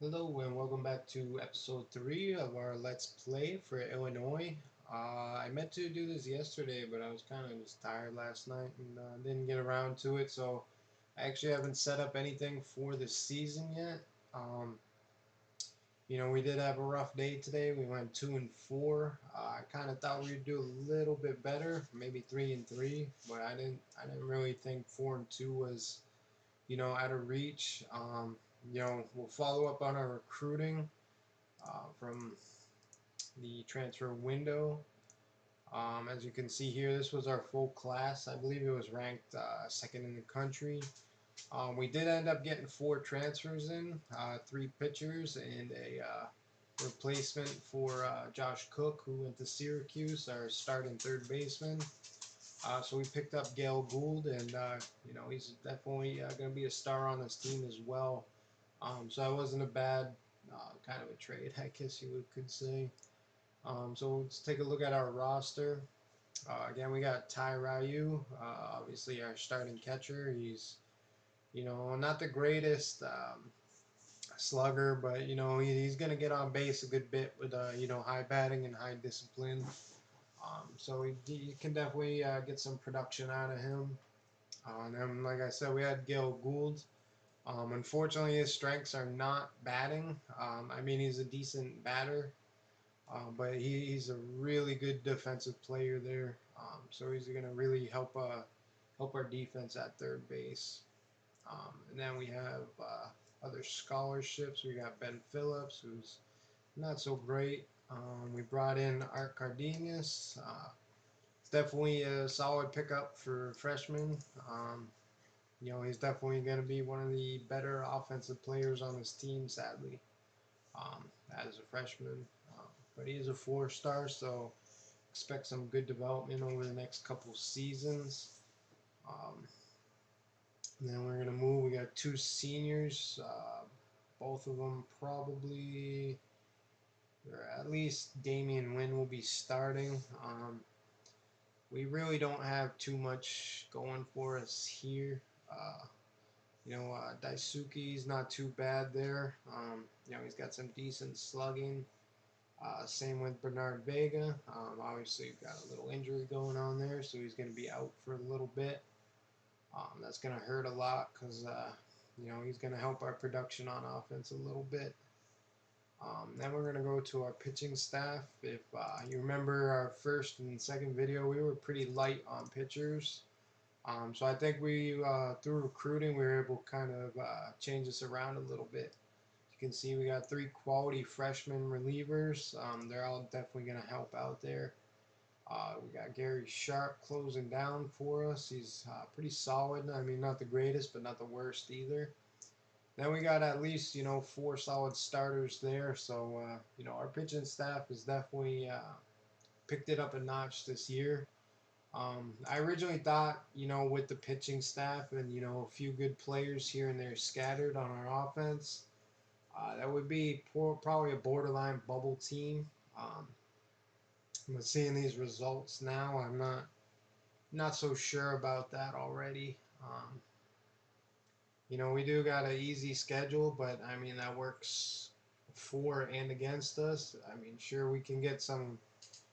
Hello and welcome back to episode 3 of our Let's Play for Illinois. I meant to do this yesterday, but I was kind of just tired last night and didn't get around to it. So I actually haven't set up anything for the season yet. Um, we did have a rough day today. We went 2-4. I kind of thought we'd do a little bit better, maybe 3-3, but I didn't. I didn't really think 4-2 was out of reach. We'll follow up on our recruiting from the transfer window. As you can see here, this was our full class. I believe it was ranked second in the country. We did end up getting 4 transfers in, 3 pitchers, and a replacement for Josh Cook, who went to Syracuse, our starting third baseman. So we picked up Gail Gould, and he's definitely going to be a star on this team as well. So that wasn't a bad kind of a trade, I guess you could say. So let's take a look at our roster. Again, we got Ty Ryu, obviously our starting catcher. He's, not the greatest slugger, but he's going to get on base a good bit with high batting and high discipline. So he can definitely get some production out of him. And then, like I said, we had Gil Gould. Unfortunately, his strengths are not batting. I mean, he's a decent batter, but he's a really good defensive player there. So he's going to really help our defense at third base. And then we have other scholarships. We got Ben Phillips, who's not so great. We brought in Art Cardenas. It's definitely a solid pickup for freshmen. He's definitely going to be one of the better offensive players on this team, sadly, as a freshman. But he is a 4-star, so expect some good development over the next couple seasons. And then we're going to move. We got 2 seniors. Both of them probably, or at least Damian Wynn will be starting. We really don't have too much going for us here. Daisuke's not too bad there. He's got some decent slugging. Same with Bernard Vega. Obviously, you've got a little injury going on there, so he's going to be out for a little bit. That's going to hurt a lot because, he's going to help our production on offense a little bit. Then we're going to go to our pitching staff. If you remember our first and second video, we were pretty light on pitchers. So I think we, through recruiting, we were able to kind of change this around a little bit. You can see we got 3 quality freshman relievers. They're all definitely going to help out there. We got Gary Sharp closing down for us. He's pretty solid. I mean, not the greatest, but not the worst either. Then we got at least, 4 solid starters there. So, our pitching staff has definitely picked it up a notch this year. I originally thought, with the pitching staff and, a few good players here and there scattered on our offense, that would be probably a borderline bubble team. But seeing these results now, I'm not so sure about that already. We do got an easy schedule, but I mean that works for and against us. I mean, sure we can get some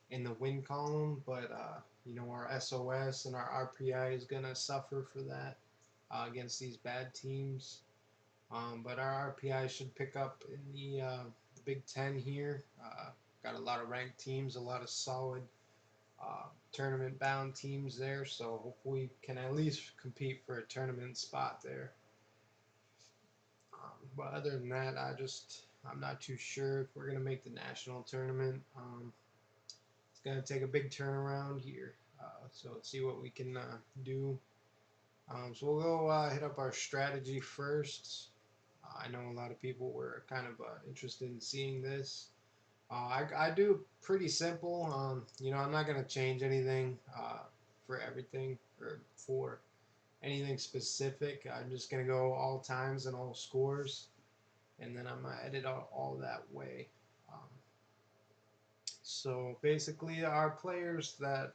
in the win column, but our SOS and our RPI is gonna suffer for that against these bad teams. But our RPI should pick up in the Big Ten here. Got a lot of ranked teams, a lot of solid tournament-bound teams there, so hopefully we can at least compete for a tournament spot there. But other than that, I'm not too sure if we're gonna make the national tournament. It's gonna take a big turnaround here, so let's see what we can do. So we'll go hit up our strategy first. I know a lot of people were kind of interested in seeing this. I do pretty simple. I'm not going to change anything for everything or for anything specific. I'm just going to go all times and all scores, and then I'm going to edit all that way. So basically, our players that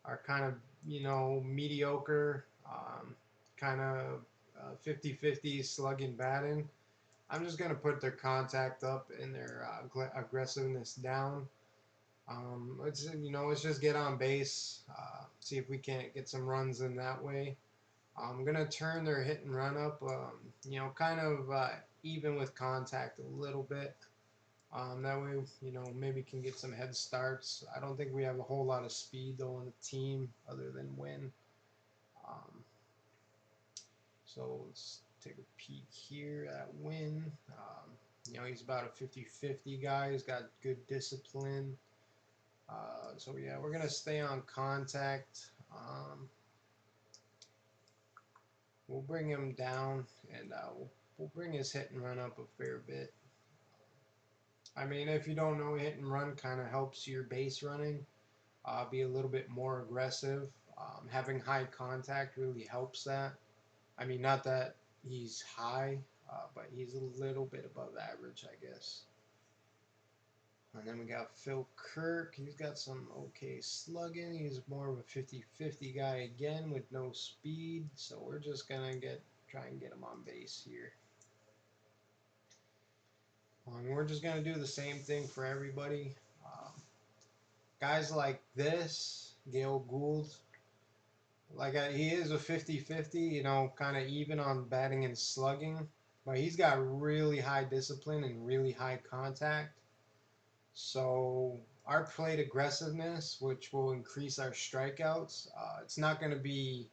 are kind of, mediocre, kind of 50-50 slugging batting. I'm just gonna put their contact up and their aggressiveness down. Let's just get on base. See if we can't get some runs in that way. I'm gonna turn their hit and run up. Kind of even with contact a little bit. That way, maybe can get some head starts. I don't think we have a whole lot of speed though on the team other than win. Um, so let's take a peek here at Win. He's about a 50-50 guy. He's got good discipline. So yeah, we're gonna stay on contact. We'll bring him down, and we'll bring his hit and run up a fair bit. I mean, if you don't know, hit and run kind of helps your base running be a little bit more aggressive. Having high contact really helps that. I mean, not that he's high, but he's a little bit above average, I guess. And then we got Phil Kirk. He's got some okay slugging. He's more of a 50-50 guy again with no speed. So we're just going to try and get him on base here. And we're just going to do the same thing for everybody. Guys like this, Gale Gould, he is a 50-50, kind of even on batting and slugging. But he's got really high discipline and really high contact. So our plate aggressiveness, which will increase our strikeouts, it's not going to be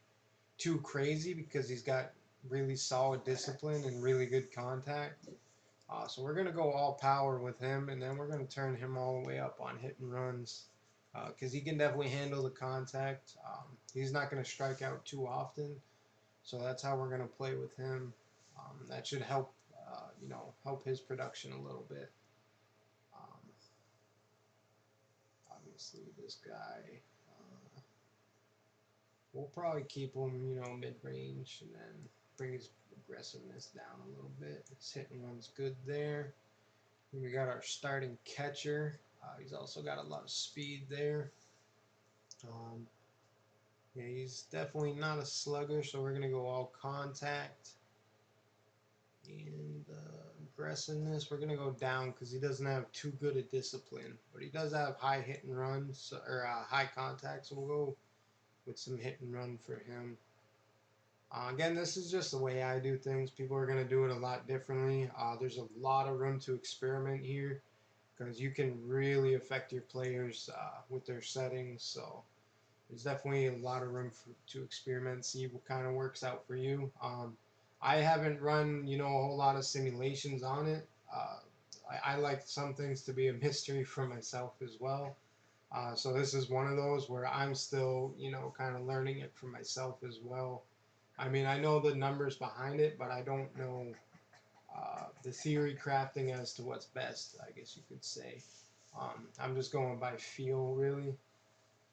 too crazy because he's got really solid discipline and really good contact. So we're going to go all power with him, and then we're going to turn him all the way up on hit and runs because he can definitely handle the contact. He's not going to strike out too often, so that's how we're going to play with him. That should help, help his production a little bit. Obviously, this guy, we'll probably keep him, mid-range, and then bring his aggressiveness down a little bit. His hit and run's good there. We got our starting catcher. He's also got a lot of speed there. Yeah, he's definitely not a slugger, so we're going to go all contact. And aggressiveness, we're going to go down because he doesn't have too good a discipline. But he does have high hit and runs, or high contact, so we'll go with some hit and run for him. Again, this is just the way I do things. People are going to do it a lot differently. There's a lot of room to experiment here because you can really affect your players with their settings. So there's definitely a lot of room to experiment, see what kind of works out for you. I haven't run, a whole lot of simulations on it. I like some things to be a mystery for myself as well. So this is one of those where I'm still, kind of learning it for myself as well. I mean, I know the numbers behind it, but I don't know the theory crafting as to what's best, I guess you could say. I'm just going by feel, really.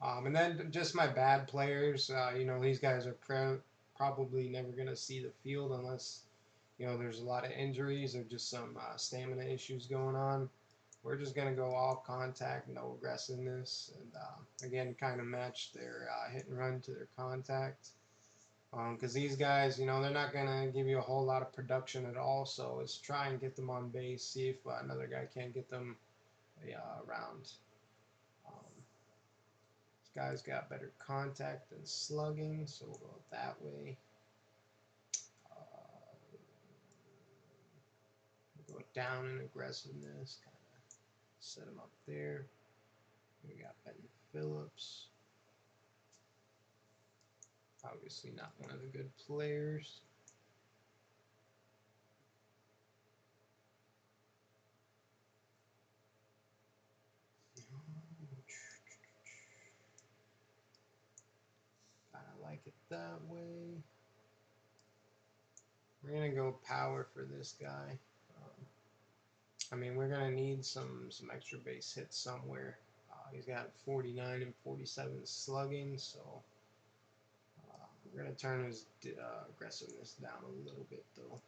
And then just my bad players, these guys are probably never going to see the field unless, there's a lot of injuries or just some stamina issues going on. We're just going to go all contact, no aggressiveness, and again, kind of match their hit and run to their contact. Because these guys, they're not going to give you a whole lot of production at all, so let's try and get them on base, see if another guy can't get them around. This guy's got better contact than slugging, so we'll go that way. We'll go down in aggressiveness, kind of set him up there. We got Phillips. Obviously not one of the good players. Kind of like it that way. We're going to go power for this guy. I mean, we're going to need some extra base hits somewhere. He's got 49 and 47 slugging, so we're going to turn his aggressiveness down a little bit, though.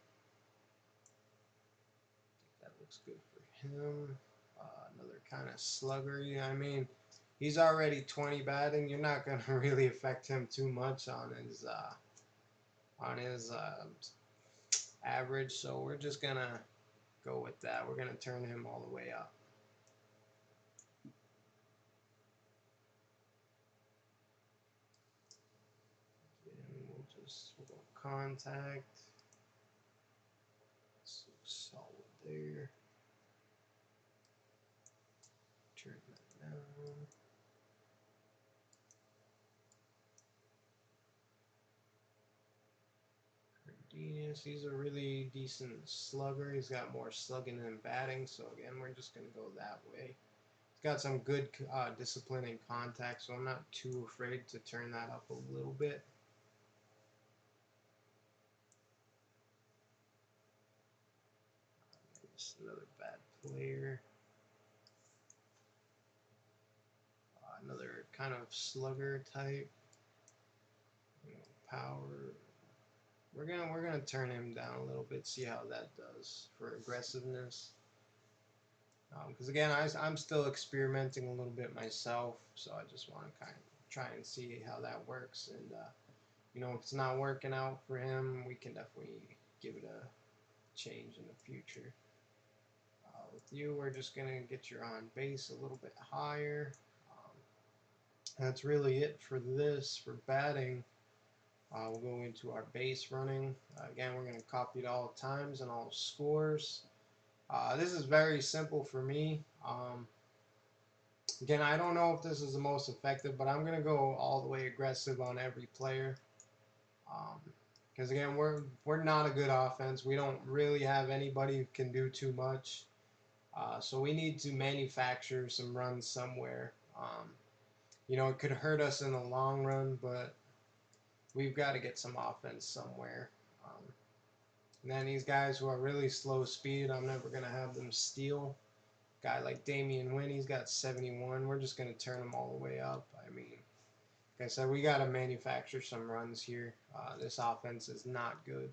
That looks good for him. Another kind of sluggery. I mean, he's already 20 batting. You're not going to really affect him too much on his average, so we're just going to go with that. We're going to turn him all the way up. And we'll go contact. So solid there. Turn that down. He's a really decent slugger. He's got more slugging than batting, so again, we're just going to go that way. He's got some good discipline and contact, so I'm not too afraid to turn that up a little bit. Just another bad player. Another kind of slugger type. Power. We're gonna turn him down a little bit, see how that does for aggressiveness. Because again, I'm still experimenting a little bit myself, so I just want to kind of try and see how that works. And you know, if it's not working out for him, we can definitely give it a change in the future. With you, we're just gonna get your on base a little bit higher. That's really it for this. For batting, we'll go into our base running. Again, we're going to copy it all times and all scores. This is very simple for me. Again, I don't know if this is the most effective, but I'm going to go all the way aggressive on every player. Because again, we're not a good offense. We don't really have anybody who can do too much. So we need to manufacture some runs somewhere. You know, it could hurt us in the long run, but we've got to get some offense somewhere. And then these guys who are really slow speed, I'm never going to have them steal. Guy like Damian Wynn, he's got 71. We're just going to turn him all the way up. I mean, like I said, we got to manufacture some runs here. This offense is not good.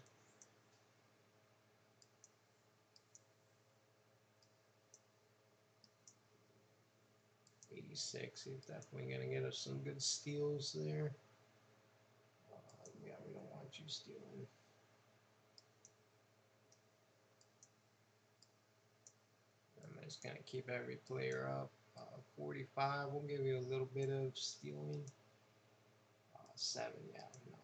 He's definitely going to get us some good steals there. Yeah, we don't want you stealing. I'm just going to keep every player up. 45, we'll give you a little bit of stealing. 7, yeah, no,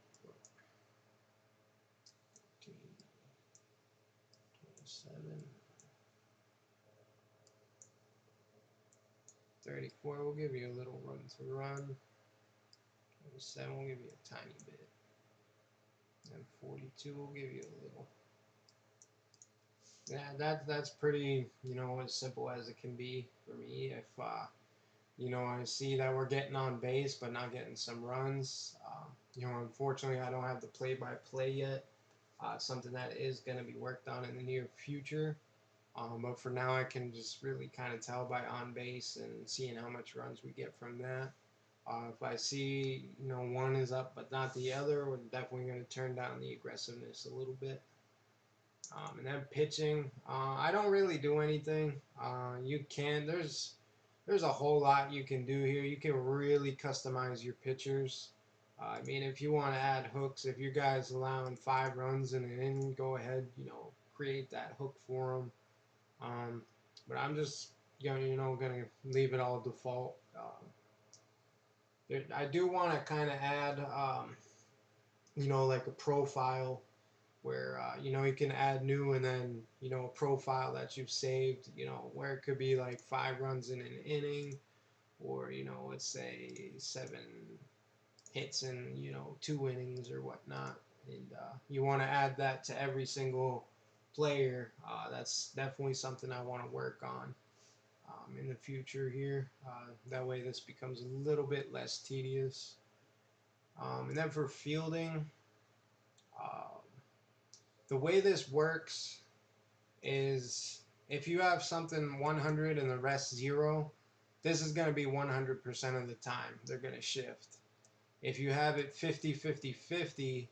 13, 27, 34, we'll give you a little room to run. 27, we'll give you a tiny bit. And 42, we'll give you a little. Yeah, that's pretty, you know, as simple as it can be for me. If you know, I see that we're getting on base but not getting some runs. You know, unfortunately, I don't have the play-by-play yet. Something that is going to be worked on in the near future. But for now, I can just really kind of tell by on base and seeing how much runs we get from that. If I see, you know, one is up but not the other, we're definitely going to turn down the aggressiveness a little bit. And then pitching, I don't really do anything. There's a whole lot you can do here. You can really customize your pitchers. I mean, if you want to add hooks, if you guys allowing 5 runs in an inning, go ahead, you know, create that hook for them. But I'm just, you know, gonna leave it all default. I do want to kind of add, you know, like a profile where you know, you can add new, and then, you know, a profile that you've saved, you know, where it could be like 5 runs in an inning, or, you know, let's say 7 hits in, you know, 2 innings or whatnot. And you want to add that to every single player. That's definitely something I want to work on in the future here. That way this becomes a little bit less tedious. And then for fielding, the way this works is if you have something 100 and the rest 0, this is going to be 100% of the time. They're going to shift. If you have it 50, 50, 50,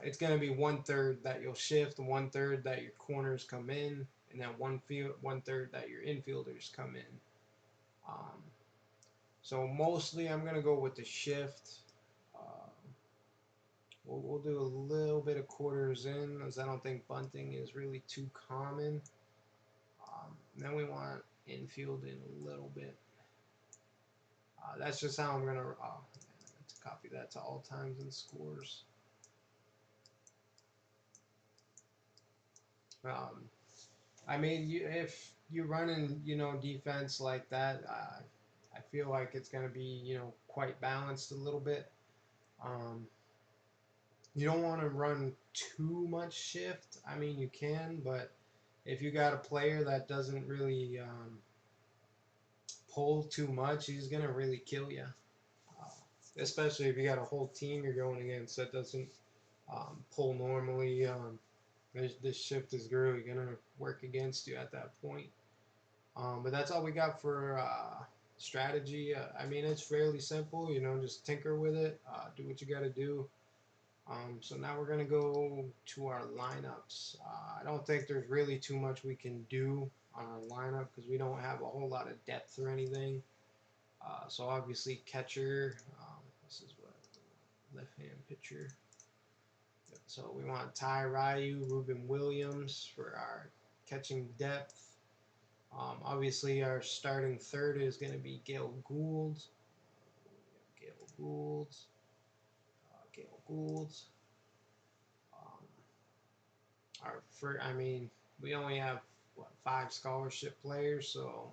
it's going to be 1/3 that you'll shift, 1/3 that your corners come in, and then 1/3 that your infielders come in. So mostly I'm going to go with the shift. We'll do a little bit of quarters in, as I don't think bunting is really too common. Then we want infield in a little bit. That's just how I'm gonna copy that to all times and scores. I mean, if you're running, defense like that, I feel like it's gonna be, quite balanced a little bit. You don't want to run too much shift. I mean, you can, but if you got a player that doesn't really pull too much, he's gonna really kill you. Especially if you got a whole team you're going against that doesn't pull normally. This shift is really gonna work against you at that point. But that's all we got for strategy. I mean, it's fairly simple. Just tinker with it. Do what you got to do. So now we're gonna go to our lineups. I don't think there's really too much we can do on our lineup because we don't have a whole lot of depth or anything. So obviously catcher. This is what left-hand pitcher. So we want Ty Ryu, Ruben Williams for our catching depth. Obviously our starting third is going to be Gale Gould. Gale Gould. Gale Gould. We only have 5 scholarship players, so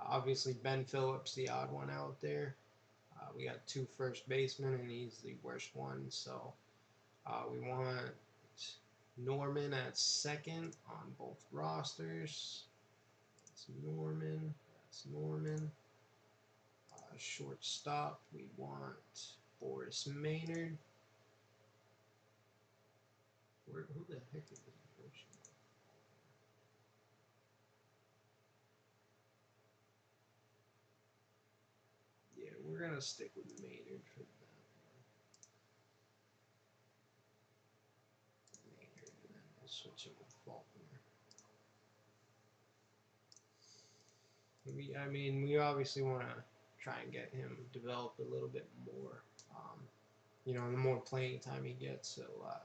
obviously Ben Phillips, the odd one out there. We got 2 first basemen, and he's the worst one. So we want Norman at second on both rosters. That's Norman. That's Norman. Shortstop, we want Boris Maynard. Who the heck is this person? Yeah, we're gonna stick with Maynard for that one. Maynard, and then we'll switch him with Faulkner. We obviously want to try and get him developed a little bit more. The more playing time he gets, so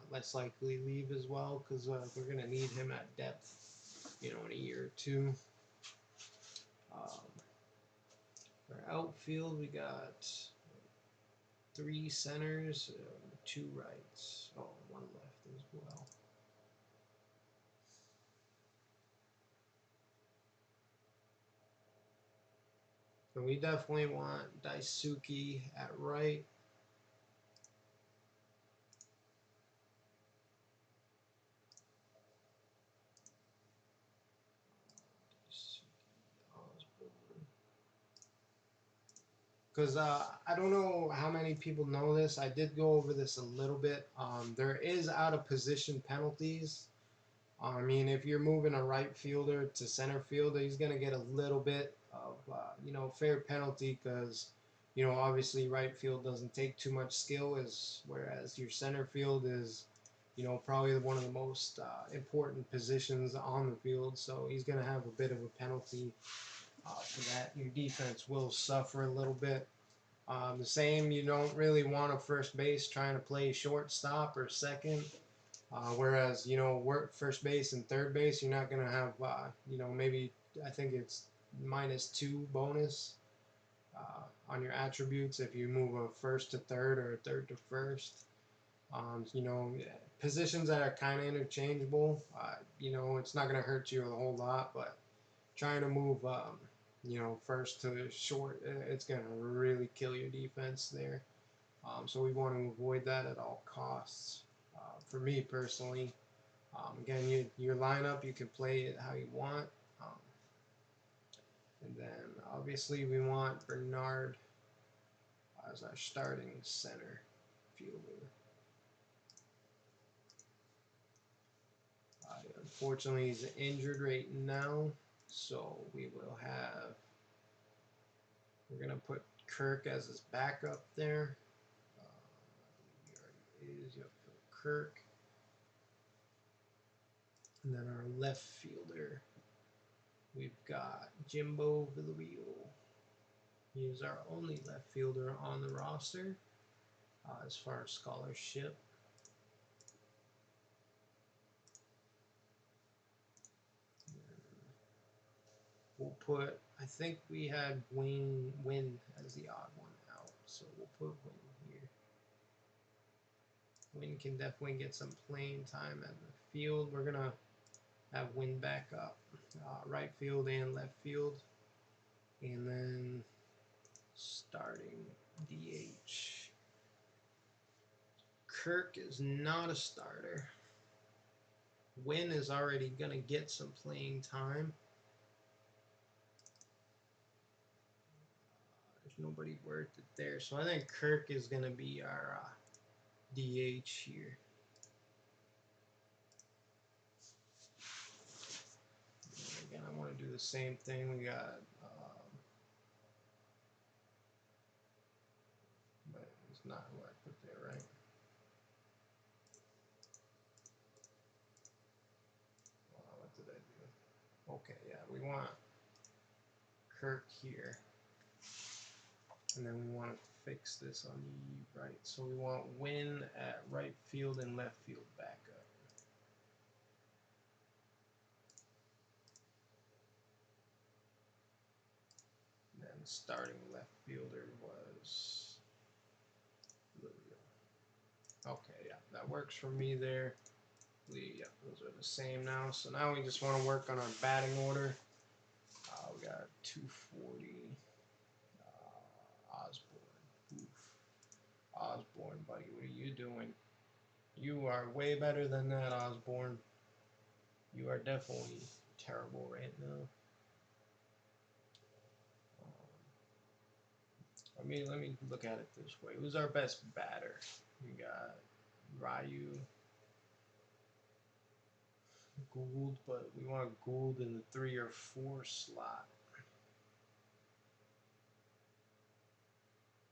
less likely leave as well, because we're going to need him at depth, in a year or two. For outfield, we got 3 centers, 2 rights, 1 left as well. So we definitely want Daisuke at right. Because I don't know how many people know this. I did go over this a little bit. There is out of position penalties. If you're moving a right fielder to center field, he's going to get a little bit of, fair penalty because, obviously right field doesn't take too much skill, whereas your center field is, probably one of the most important positions on the field. So he's going to have a bit of a penalty for that. Your defense will suffer a little bit. The same, you don't really want a first base trying to play shortstop or second. Whereas, work first base and third base, you're not going to have, maybe I think it's -2 bonus on your attributes if you move a first to third or a third to first. Positions that are kind of interchangeable, it's not going to hurt you a whole lot, but trying to move, first to short, it's going to really kill your defense there. So we want to avoid that at all costs. For me personally, again, your lineup, you can play it how you want. And then obviously we want Bernard as our starting center fielder. Unfortunately, he's injured right now, so we're going to put Kirk as his backup there. He already is. Kirk. And then our left fielder, we've got Jimbo Villarreal. He is our only left fielder on the roster. as far as scholarship. We'll put, I think we had Win as the odd one out, so we'll put Win here. Win can definitely get some playing time at the field. We're going to have Win back up, right field and left field. And then starting DH. Kirk is not a starter. Win is already going to get some playing time. There's nobody worth it there. So I think Kirk is going to be our DH here. Again, I want to do the same thing. We got, but it's not who I put there, right? What did I do? Okay, yeah, we want Kirk here. And then we want to fix this on the right. So we want Win at right field and left field backup. And then starting left fielder was okay, yeah, that works for me there. Yeah, those are the same now. So now we just want to work on our batting order. We got 240. Osborne. Oof. Osborne, buddy, what are you doing? You are way better than that, Osborne. You are definitely terrible right now. Let me look at it this way. Who's our best batter? We got Ryu, Gould, but we want Gould in the 3 or 4 slot.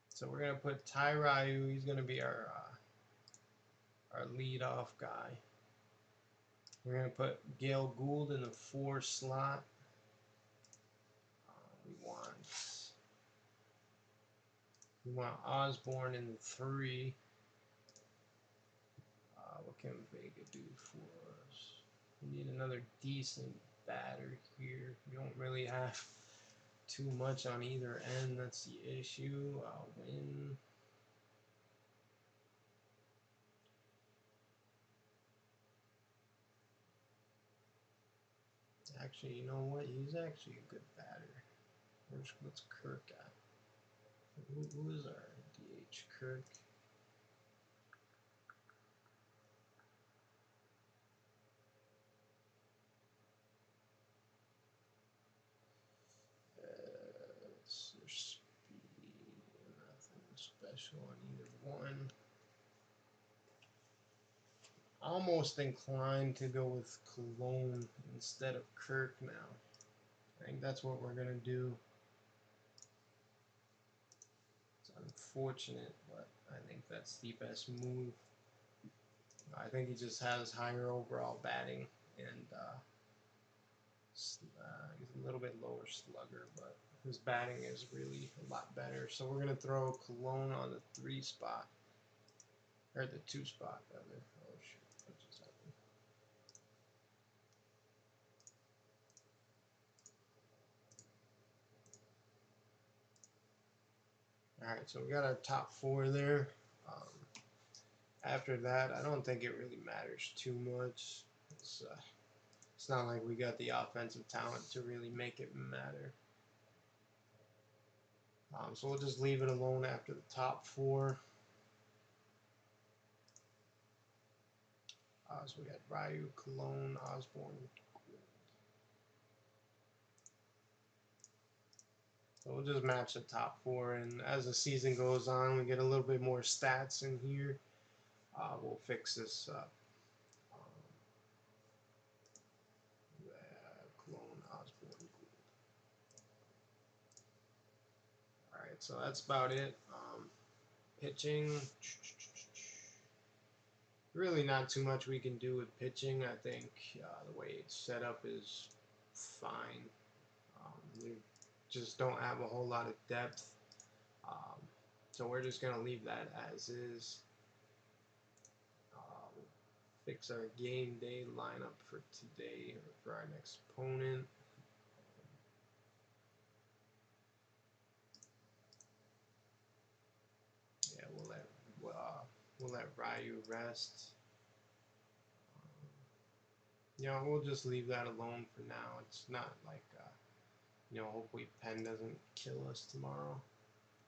So we're gonna put Ty Ryu. He's gonna be our leadoff guy. We're gonna put Gale Gould in the 4 slot. We want Osborne in the 3. What can Vega do for us? We need another decent batter here. We don't really have too much on either end. That's the issue. Win. Actually, you know what? He's actually a good batter. What's Kirk at? Who is our DH? Kirk. There's speed, nothing special on either one. Almost inclined to go with Cologne instead of Kirk now. I think that's what we're gonna do. It's unfortunate, but I think that's the best move. I think he just has higher overall batting, and he's a little bit lower slugger, but his batting is really a lot better. So we're gonna throw Cologne on the 3 spot, or the 2 spot rather. Oh shoot, what just happened? Alright, so we got our top 4 there. After that, I don't think it really matters too much. It's not like we got the offensive talent to really make it matter. So we'll just leave it alone after the top 4. So we got Ryu, Cologne, Osborne. So we'll just match the top 4, and as the season goes on, we get a little bit more stats in here. We'll fix this up. Cologne, Osborne, Alright, so that's about it. Pitching. Really not too much we can do with pitching. I think the way it's set up is fine. We just don't have a whole lot of depth. So we're just going to leave that as is. Fix our game day lineup for today or for our next opponent. Yeah, we'll let Ryu rest. You know, we'll just leave that alone for now. It's not like, you know, hopefully Penn doesn't kill us tomorrow.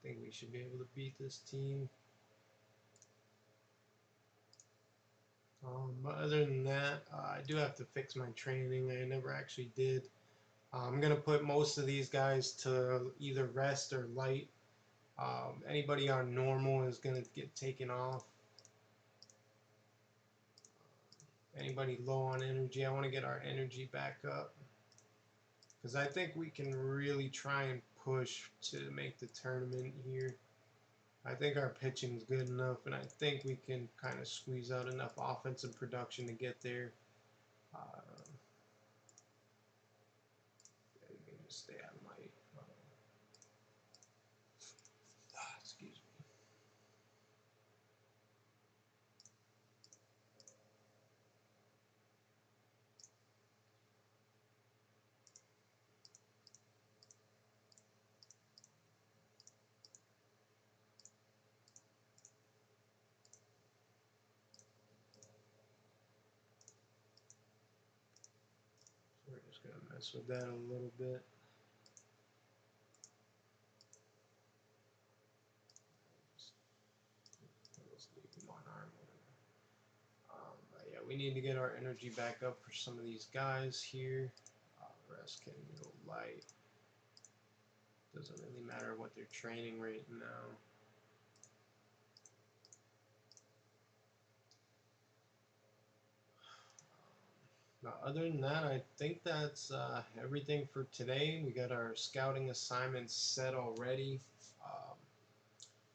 I think we should be able to beat this team. But other than that, I do have to fix my training. I never actually did. I'm going to put most of these guys to either rest or light. Anybody on normal is going to get taken off. Anybody low on energy, I want to get our energy back up. Because I think we can really try and push to make the tournament here. I think our pitching is good enough, and I think we can kind of squeeze out enough offensive production to get there. Yeah, you can just stay out of my... excuse me. We're just going to mess with that a little bit. Just leave one arm over. But yeah, we need to get our energy back up for some of these guys here. Rest can go light. Doesn't really matter what they're training right now. Other than that, I think that's everything for today. We got our scouting assignments set already.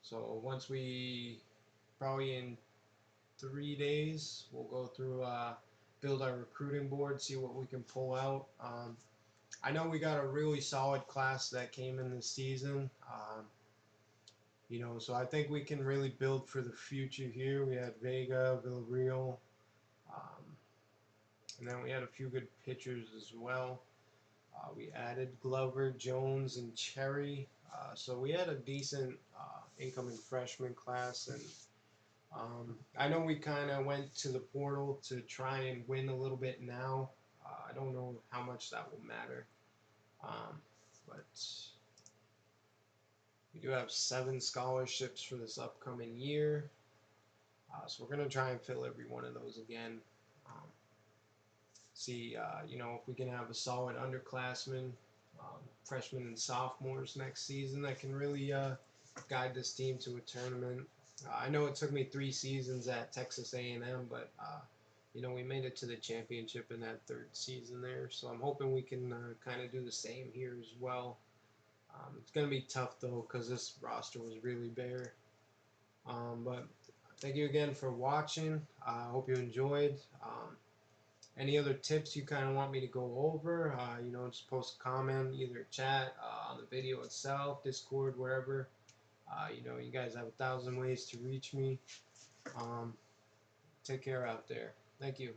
So once we, probably in 3 days, we'll go through, build our recruiting board, see what we can pull out. I know we got a really solid class that came in this season. You know, so I think we can really build for the future here. We had Vega, Villarreal, and then we had a few good pitchers as well. We added Glover, Jones, and Cherry. So we had a decent incoming freshman class. And I know we kind of went to the portal to try and win a little bit now. I don't know how much that will matter. But we do have 7 scholarships for this upcoming year. So we're going to try and fill every one of those again. See, you know, if we can have a solid underclassmen, freshmen and sophomores next season that can really guide this team to a tournament. I know it took me 3 seasons at Texas A&M, but you know, we made it to the championship in that 3rd season there. So I'm hoping we can kind of do the same here as well. It's going to be tough though, because this roster was really bare. But thank you again for watching. I hope you enjoyed. Any other tips you kind of want me to go over, you know, just post a comment, either chat, on the video itself, Discord, wherever. You know, you guys have 1,000 ways to reach me. Take care out there. Thank you.